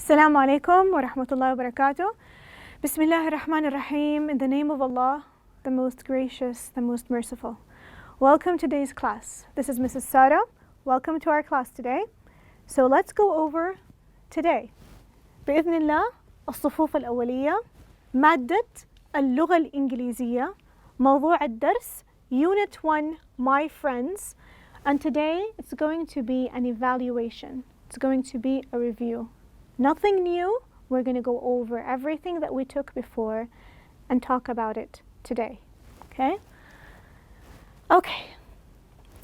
Assalamu alaikum wa rahmatullahi wa barakatuh. Bismillahir Rahmanir Rahim. In the name of Allah, the most gracious, the most merciful. Welcome to today's class. This is Mrs. Sara. Welcome to our class today. So let's go over today. بإذن الله الصفوف الأولية مادة اللغة الإنجليزية موضوع الدرس Unit 1 My Friends, and today it's going to be an evaluation. It's going to be a review. Nothing new. We're going to go over everything that we took before and talk about it today. Okay? Okay.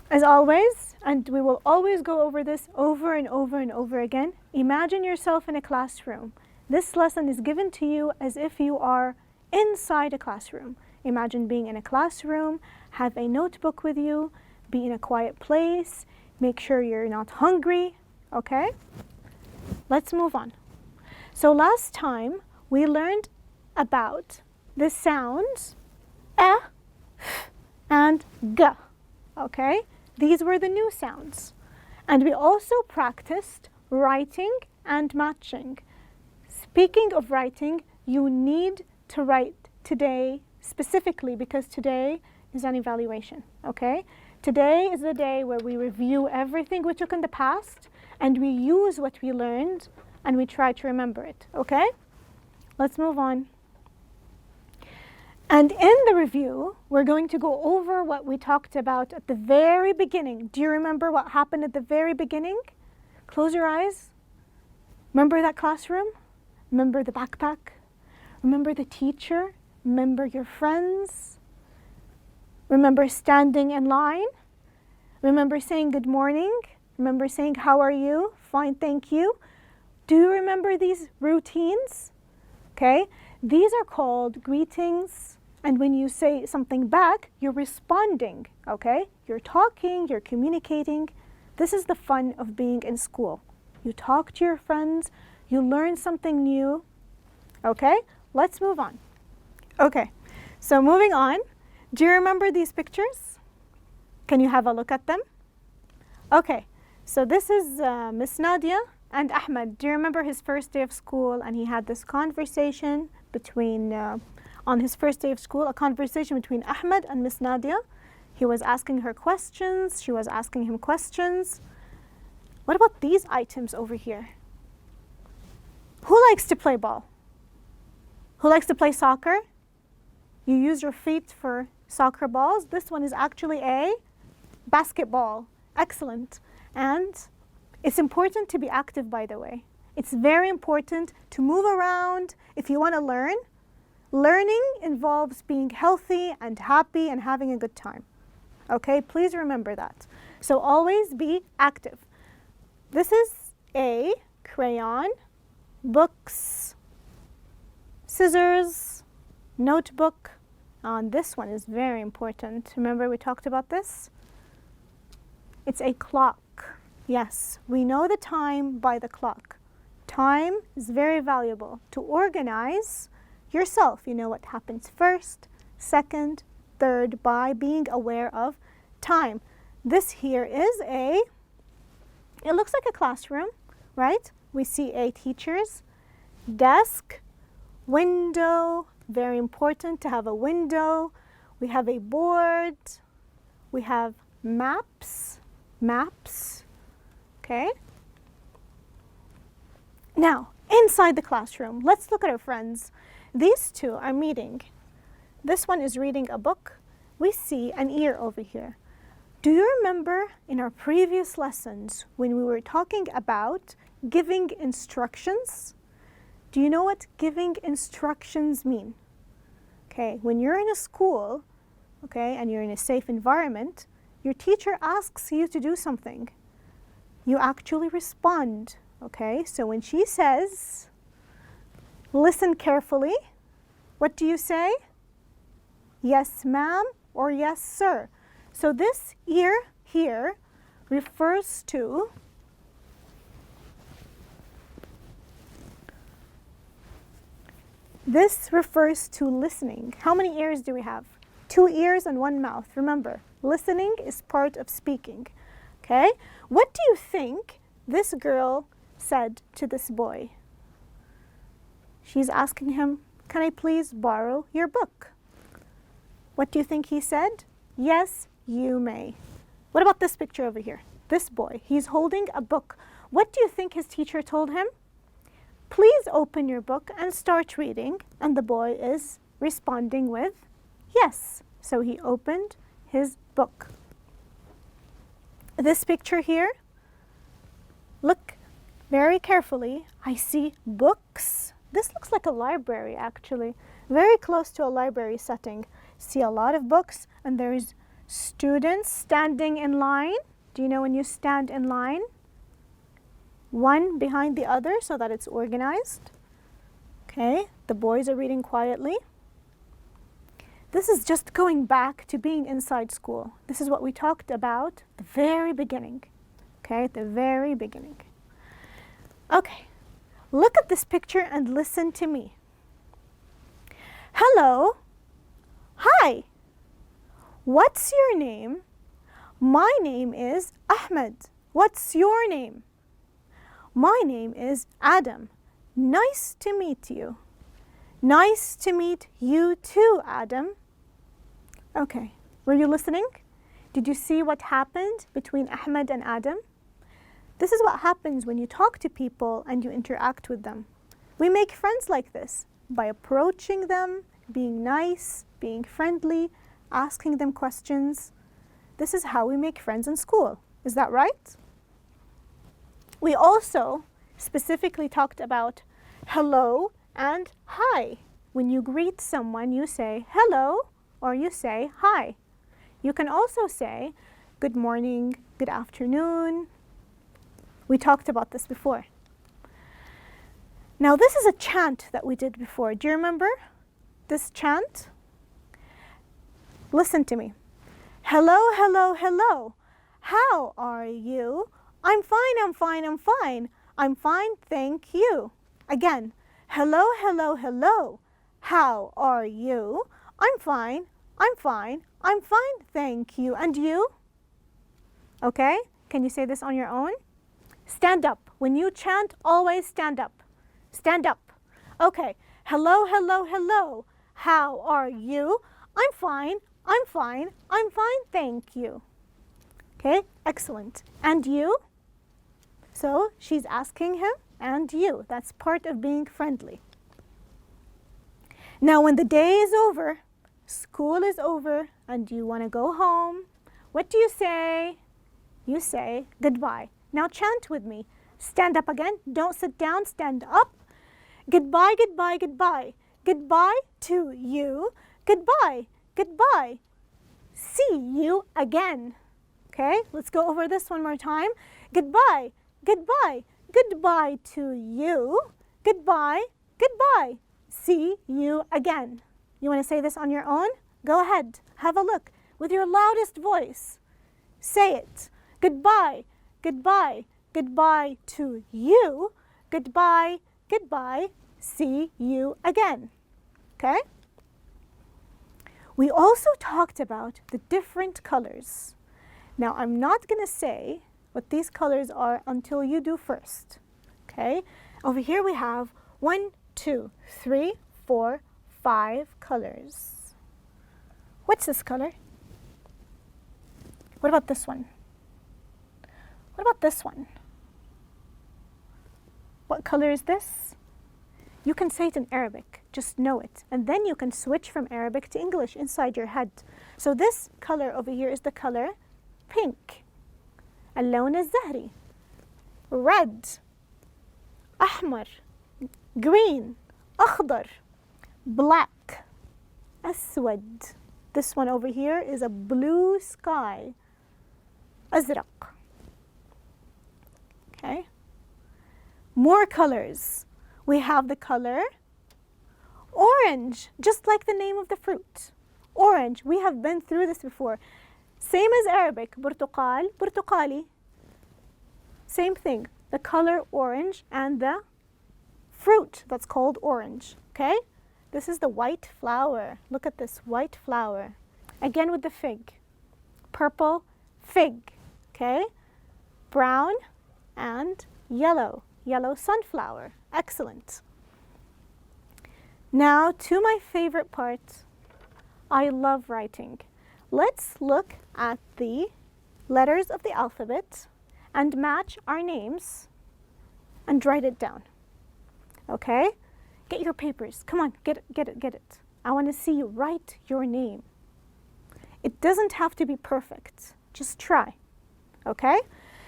As always, and we will always go over this over and over and over again, imagine yourself in a classroom. This lesson is given to you as if you are inside a classroom. Imagine being in a classroom, have a notebook with you, be in a quiet place, make sure you're not hungry, okay? Let's move on. So last time we learned about the sounds f and g, okay? These were the new sounds. And we also practiced writing and matching. Speaking of writing, you need to write today specifically because today is an evaluation, okay? Today is the day where we review everything we took in the past and we use what we learned and we try to remember it, okay? Let's move on. And in the review, we're going to go over what we talked about at the very beginning. Do you remember what happened at the very beginning? Close your eyes. Remember that classroom? Remember the backpack? Remember the teacher? Remember your friends? Remember standing in line? Remember saying good morning? Remember saying how are you? Fine, thank you. Do you remember these routines? Okay, these are called greetings, and when you say something back, you're responding, okay? You're talking, you're communicating. This is the fun of being in school. You talk to your friends, you learn something new, okay? Let's move on. Okay, so moving on. Do you remember these pictures? Can you have a look at them? Okay, so this is Miss Nadia and Ahmed. Do you remember his first day of school and he had this conversation between, on his first day of school, a conversation between Ahmed and Miss Nadia. He was asking her questions, she was asking him questions. What about these items over here? Who likes to play ball? Who likes to play soccer? You use your feet for soccer balls. This one is actually a basketball. Excellent. And it's important to be active, by the way. It's very important to move around if you want to learn. Learning involves being healthy and happy and having a good time. Okay, please remember that. So always be active. This is a crayon, books, scissors, notebook. And this one is very important. Remember we talked about this? It's a clock. Yes, we know the time by the clock. Time is very valuable to organize yourself. You know what happens first, second, third by being aware of time. This here is it looks like a classroom, right? We see a teacher's desk, window, very important to have a window. We have a board. We have maps, okay? Now, inside the classroom, let's look at our friends. These two are meeting. This one is reading a book. We see an ear over here. Do you remember in our previous lessons when we were talking about giving instructions? Do you know what giving instructions mean? Okay, when you're in a school, okay, and you're in a safe environment, your teacher asks you to do something. You actually respond, okay? So when she says, listen carefully, what do you say? Yes, ma'am, or yes, sir. So this ear here refers to listening. How many ears do we have? 2 ears and 1 mouth. Remember, listening is part of speaking. Okay? What do you think this girl said to this boy? She's asking him, can I please borrow your book? What do you think he said? Yes, you may. What about this picture over here? This boy, he's holding a book. What do you think his teacher told him? Please open your book and start reading. And the boy is responding with yes. So he opened his book. This picture here, look very carefully. I see books. This looks like a library actually, very close to a library setting. See a lot of books, and there's students standing in line. Do you know when you stand in line? One behind the other so that it's organized. Okay, the boys are reading quietly. This is just going back to being inside school. This is what we talked about at the very beginning. Okay, at the very beginning. Okay, look at this picture and listen to me. Hello. Hi. What's your name? My name is Ahmed. What's your name? My name is Adam. Nice to meet you. Nice to meet you too, Adam. Okay, were you listening? Did you see what happened between Ahmed and Adam? This is what happens when you talk to people and you interact with them. We make friends like this by approaching them, being nice, being friendly, asking them questions. This is how we make friends in school. Is that right? We also specifically talked about hello and hi. When you greet someone, you say hello or you say hi. You can also say good morning, good afternoon. We talked about this before. Now this is a chant that we did before. Do you remember this chant? Listen to me. Hello, hello, hello. How are you? I'm fine, I'm fine, I'm fine. I'm fine, thank you. Again, hello, hello, hello. How are you? I'm fine, I'm fine, I'm fine, thank you. And you? Okay, can you say this on your own? Stand up. When you chant, always stand up. Stand up. Okay, hello, hello, hello. How are you? I'm fine, I'm fine, I'm fine, thank you. Okay, excellent. And you? So she's asking him, and you. That's part of being friendly. Now when the day is over, school is over, and you want to go home, what do you say? You say goodbye. Now chant with me. Stand up again. Don't sit down. Stand up. Goodbye, goodbye, goodbye. Goodbye to you. Goodbye, goodbye. See you again. Okay, let's go over this one more time. Goodbye, goodbye, goodbye to you. Goodbye, goodbye. See you again. You want to say this on your own? Go ahead. Have a look with your loudest voice. Say it. Goodbye, goodbye, goodbye to you. Goodbye, goodbye. See you again. Okay? We also talked about the different colors. Now, I'm not going to say what these colors are until you do first. Okay? Over here we have 1, 2, 3, 4, 5 colors. What's this color? What about this one? What about this one? What color is this? You can say it in Arabic, just know it. And then you can switch from Arabic to English inside your head. So this color over here is the color pink. اللون الزهري. Red. أحمر. Green. أخضر. Black. أسود. This one over here is a blue sky. أزرق. Okay. More colors. We have the color orange, just like the name of the fruit. Orange. We have been through this before. Same as Arabic. برتقال, برتقالي. Same thing. The color orange and the fruit that's called orange. Okay? This is the white flower. Look at this white flower. Again with the fig. Purple, fig. Okay? Brown and yellow. Yellow sunflower. Excellent. Now to my favorite part. I love writing. Let's look at the letters of the alphabet and match our names and write it down. Okay? Get your papers. Come on, get it. I want to see you write your name. It doesn't have to be perfect. Just try. Okay?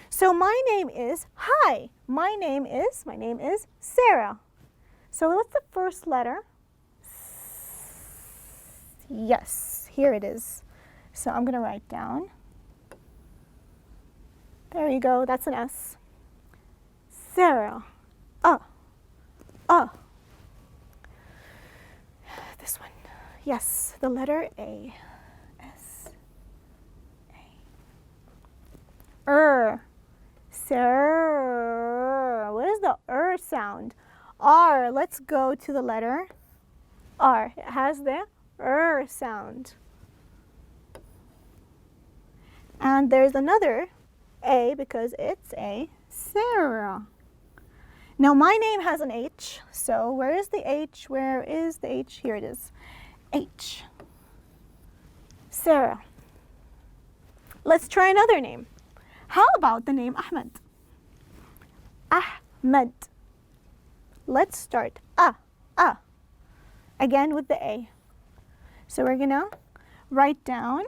So my name is, hi, my name is Sarah. So what's the first letter? Yes, here it is. So I'm going to write down. There you go, that's an S. Sarah. This one. Yes, the letter A. S. A. Sir. What is the sound? R. Let's go to the letter R. It has the sound. And there's another A because it's a Sarah. Now my name has an H, so where is the H? Where is the H? Here it is. H. Sarah. Let's try another name. How about the name Ahmed? Ahmed. Let's start. Again with the A. So we're gonna write down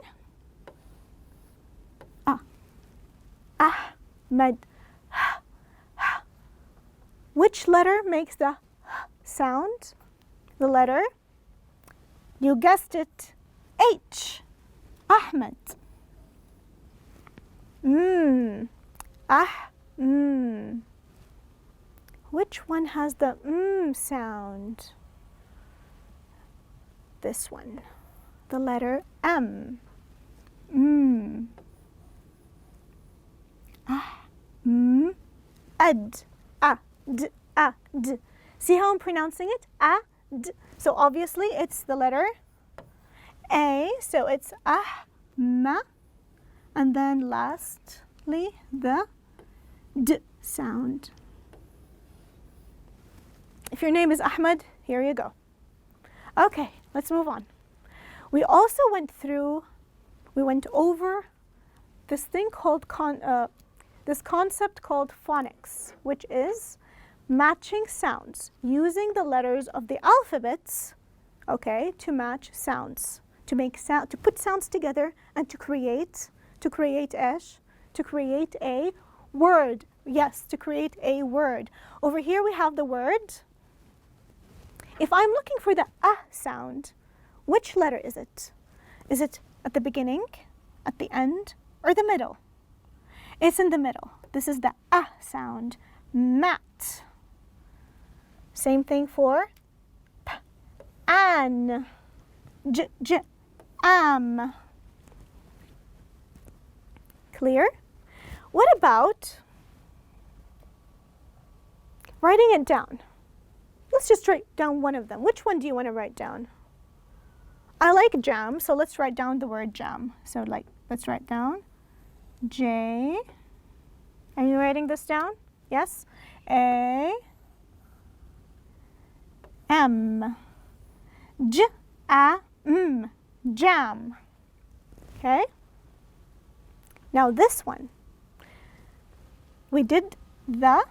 Ahmed. Which letter makes the sound? The letter? You guessed it. H. Ahmed. Which one has the sound? This one. The letter M. Ad. D. See how I'm pronouncing it? D. So obviously it's the letter A, so it's ma, and then lastly the D sound. If your name is Ahmed, here you go. Okay, let's move on. We also went over this thing called this concept called phonics, which is matching sounds using the letters of the alphabets, okay, to match sounds, to put sounds together and to create a word. Yes, to create a word. Over here we have the word. If I'm looking for the sound, which letter is it? Is it at the beginning, at the end, or the middle? It's in the middle. This is the sound. Mat. Same thing for p, an, j, am. Clear? What about writing it down? Let's just write down one of them. Which one do you want to write down? I like jam, so let's write down the word jam. So let's write down J. Are you writing this down? Yes? A. M. J, A, M. Jam. Okay? Now this one. We did the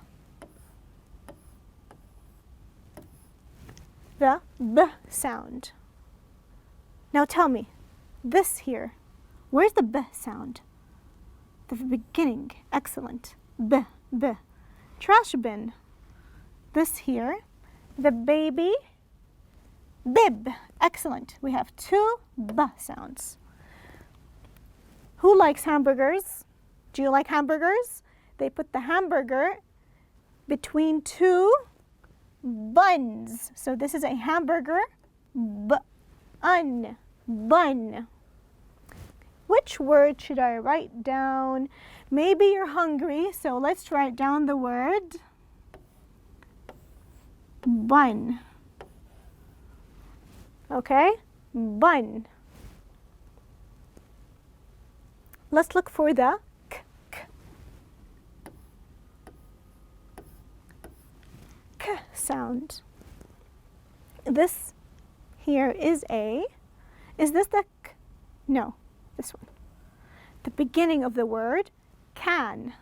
B sound. Now tell me, this here, where's the B sound? The beginning. Excellent. B. Trash bin. This here, the baby, bib. Excellent. We have two B sounds. Who likes hamburgers? Do you like hamburgers? They put the hamburger between two buns. So this is a hamburger, bun. Which word should I write down? Maybe you're hungry, so let's write down the word bun. Okay? Bun. Let's look for the k sound. This here is a. Is this the no, this one. The beginning of the word can.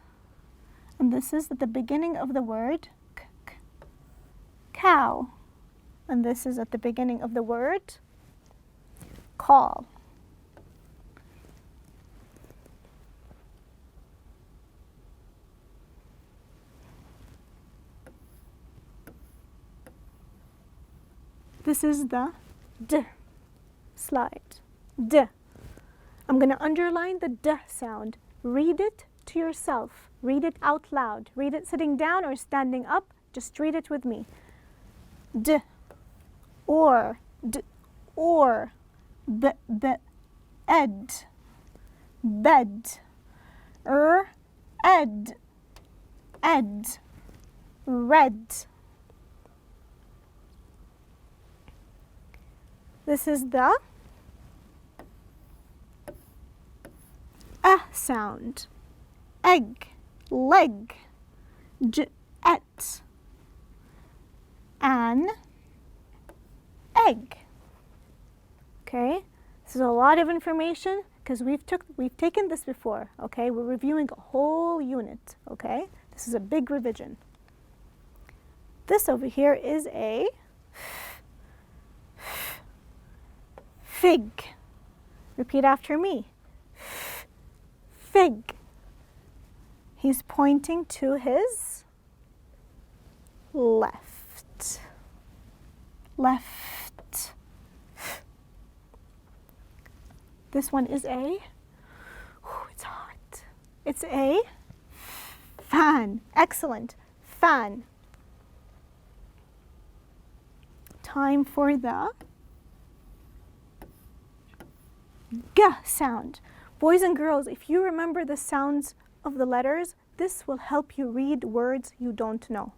And this is at the beginning of the word cow. And this is at the beginning of the word call. This is the D slide. D. I'm going to underline the D sound. Read it to yourself. Read it out loud. Read it sitting down or standing up. Just read it with me. D. Or. D. Or. B. B. Ed. Bed. Ed. Ed. Red. This is the sound. Egg, leg, et, an egg. Okay, this is a lot of information because we've taken this before. Okay, we're reviewing a whole unit. Okay, this is a big revision. This over here is a fig. Repeat after me. Fig. He's pointing to his left. Left. This one is a, it's hot. It's a fan. Excellent. Fan. Time for the G sound. Boys and girls, if you remember the sounds of the letters, this will help you read words you don't know.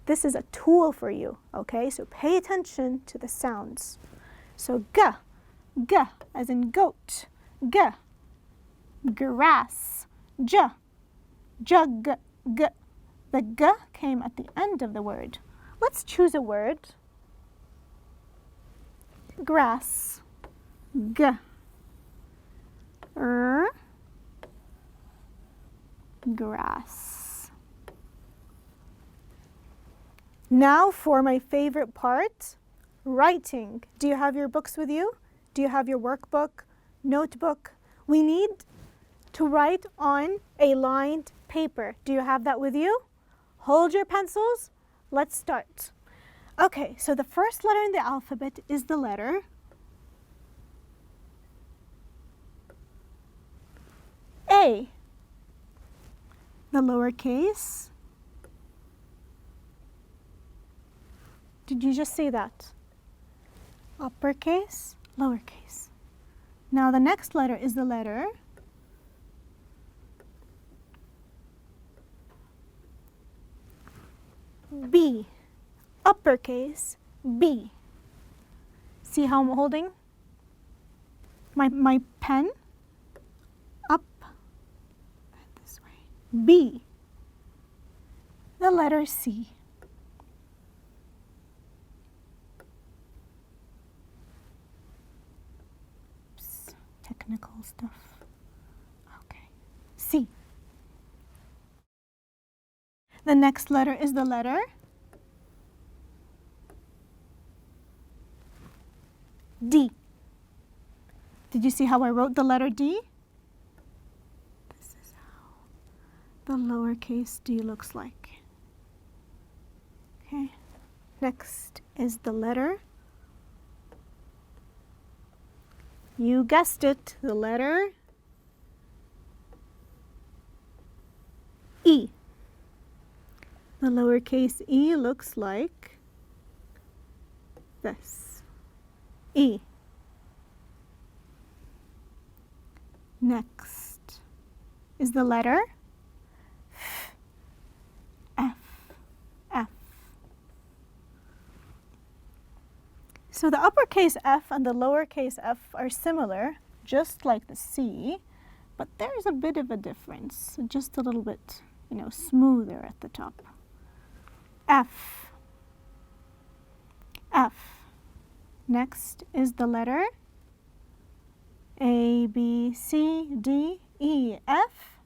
This is a tool for you, okay? So pay attention to the sounds. So G, G as in goat, G, grass, J, jug, G. The G came at the end of the word. Let's choose a word. Grass. G. Grass. Now for my favorite part, writing. Do you have your books with you? Do you have your workbook, notebook? We need to write on a lined paper. Do you have that with you? Hold your pencils. Let's start. Okay, so the first letter in the alphabet is the letter A. The lowercase. Did you just see that? Uppercase, lowercase. Now the next letter is the letter B. Uppercase, B. See how I'm holding my pen? Up and this way. B. The letter C. Oops, technical stuff. Okay. C. The next letter is the letter D. Did you see how I wrote the letter D? This is how the lowercase d looks like. Okay. Next is the letter, you guessed it, the letter E. The lowercase e looks like this. E. Next is the letter F. F. So the uppercase F and the lowercase f are similar, just like the C, but there's a bit of a difference, just a little bit, smoother at the top. F. F. Next is the letter A, B, C, D, E, F,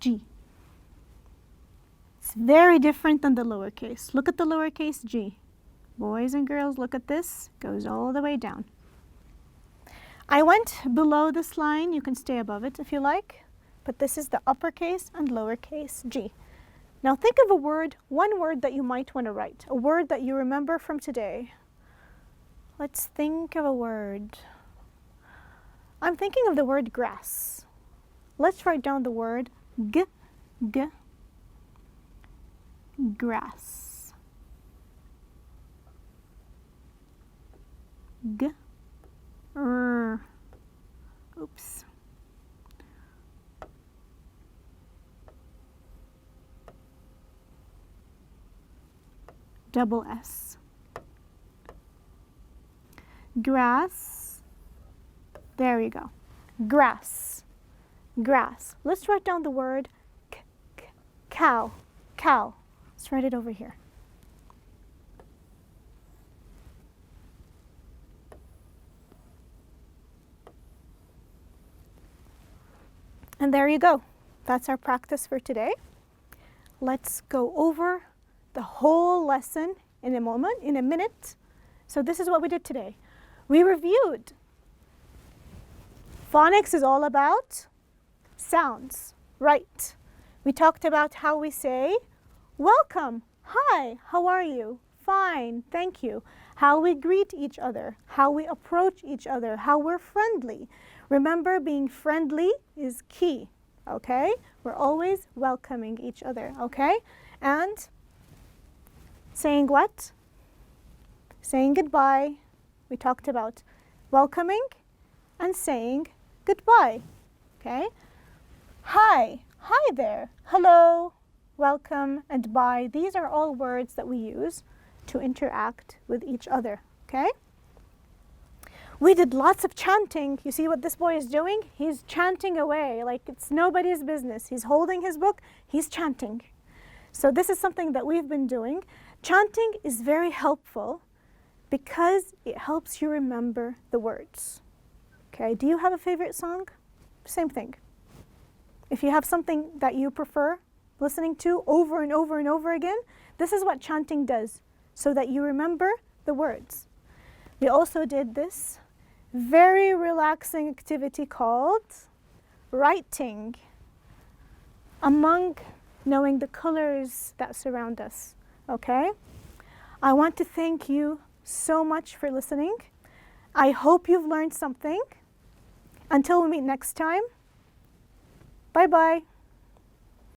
G. It's very different than the lowercase. Look at the lowercase g. Boys and girls, look at this. Goes all the way down. I went below this line. You can stay above it if you like. But this is the uppercase and lowercase g. Now think of a word, one word that you might want to write. A word that you remember from today. Let's think of a word. I'm thinking of the word grass. Let's write down the word g, grass. G, r. Oops. Double S. Grass. There you go. Grass. Grass. Let's write down the word cow. Cow. Let's write it over here. And there you go. That's our practice for today. Let's go over the whole lesson in a minute. So this is what we did today. We reviewed. Phonics is all about sounds, right? We talked about how we say welcome, hi, how are you? Fine, thank you. How we greet each other, how we approach each other, how we're friendly. Remember, being friendly is key, okay? We're always welcoming each other, okay? And saying what? Saying goodbye. We talked about welcoming and saying goodbye, okay? Hi, hi there, hello, welcome, and bye. These are all words that we use to interact with each other, okay? We did lots of chanting. You see what this boy is doing? He's chanting away like it's nobody's business. He's holding his book, he's chanting. So this is something that we've been doing. Chanting is very helpful because it helps you remember the words. Okay, do you have a favorite song? Same thing. If you have something that you prefer listening to over and over and over again, this is what chanting does, so that you remember the words. We also did this very relaxing activity called writing, among knowing the colors that surround us, okay? I want to thank you so much for listening. I hope you've learned something. Until we meet next time, bye-bye.